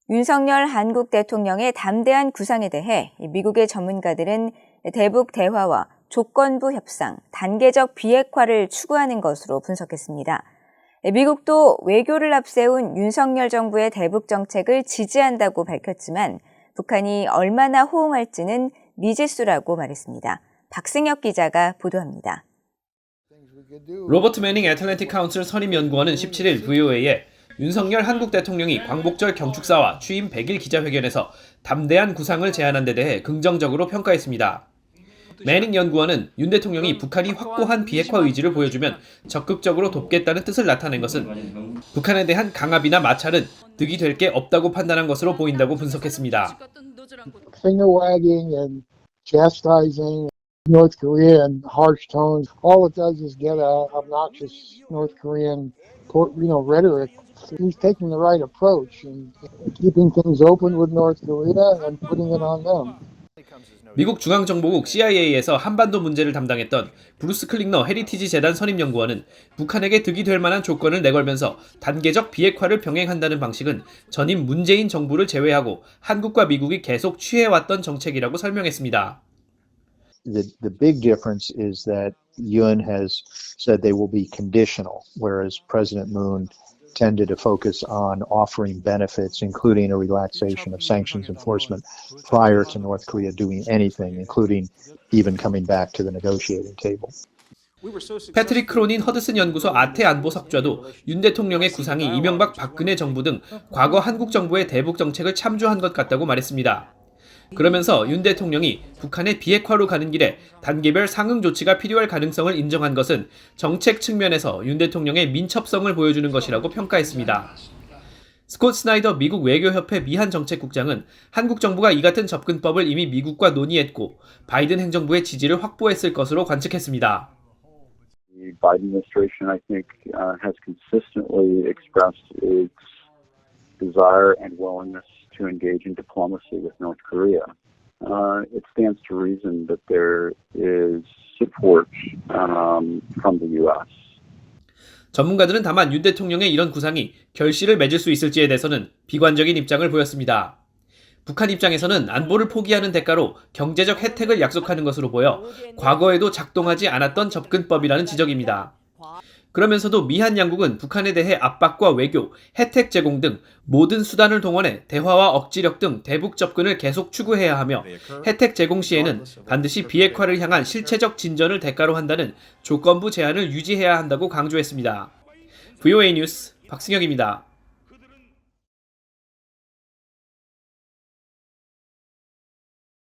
윤석열 한국 대통령의 담대한 구상에 대해 미국의 전문가들은 대북 대화와 조건부 협상, 단계적 비핵화를 추구하는 것으로 분석했습니다. 미국도 외교를 앞세운 윤석열 정부의 대북 정책을 지지한다고 밝혔지만 북한이 얼마나 호응할지는 미지수라고 말했습니다. 박승혁 기자가 보도합니다. 로버트 매닝 애틀랜틱 카운슬 선임연구원은 17일 VOA에 윤석열 한국 대통령이 광복절 경축사와 취임 100일 기자회견에서 담대한 구상을 제안한 데 대해 긍정적으로 평가했습니다. 매닝 연구원은 윤 대통령이 북한이 확고한 비핵화 의지를 보여주면 적극적으로 돕겠다는 뜻을 나타낸 것은 북한에 대한 강압이나 마찰은 득이 될 게 없다고 판단한 것으로 보인다고 분석했습니다. Finger wagging and chastising North Korea in harsh tones, all it does is get obnoxious North Korean, rhetoric. He's taking the right approach and keeping things open with North Korea and putting it on them. 미국 중앙정보국 CIA에서 한반도 문제를 담당했던 브루스 클링너 헤리티지 재단 선임연구원은 북한에게 득이 될 만한 조건을 내걸면서 단계적 비핵화를 병행한다는 방식은 전임 문재인 정부를 제외하고 한국과 미국이 계속 취해왔던 정책이라고 설명했습니다. The big difference is that Yoon has said they will be conditional, whereas President Moon tended to focus on offering benefits, including a relaxation of sanctions enforcement prior to North Korea doing anything, including even coming back to the negotiating table. 패트릭 크로닌 허드슨 연구소 아태 안보석좌도 윤 대통령의 구상이 이명박 박근혜 정부 등 과거 한국 정부의 대북 정책을 참조한 것 같다고 말했습니다. 그러면서 윤 대통령이 북한의 비핵화로 가는 길에 단계별 상응 조치가 필요할 가능성을 인정한 것은 정책 측면에서 윤 대통령의 민첩성을 보여주는 것이라고 평가했습니다. 스콧 스나이더 미국 외교협회 미한 정책국장은 한국 정부가 이 같은 접근법을 이미 미국과 논의했고 바이든 행정부의 지지를 확보했을 것으로 관측했습니다. The Biden administration, I think, has consistently expressed its desire and willingness to engage in diplomacy with North Korea. It stands to reason that there is support from the U.S. 전문가들은 다만 윤 대통령의 이런 구상이 결실을 맺을 수 있을지에 대해서는 비관적인 입장을 보였습니다. 북한 입장에서는 안보를 포기하는 대가로 경제적 혜택을 약속하는 것으로 보여 과거에도 작동하지 않았던 접근법이라는 지적입니다. 그러면서도 미한 양국은 북한에 대해 압박과 외교, 혜택 제공 등 모든 수단을 동원해 대화와 억지력 등 대북 접근을 계속 추구해야 하며 혜택 제공 시에는 반드시 비핵화를 향한 실체적 진전을 대가로 한다는 조건부 제한을 유지해야 한다고 강조했습니다. VOA 뉴스 박승혁입니다.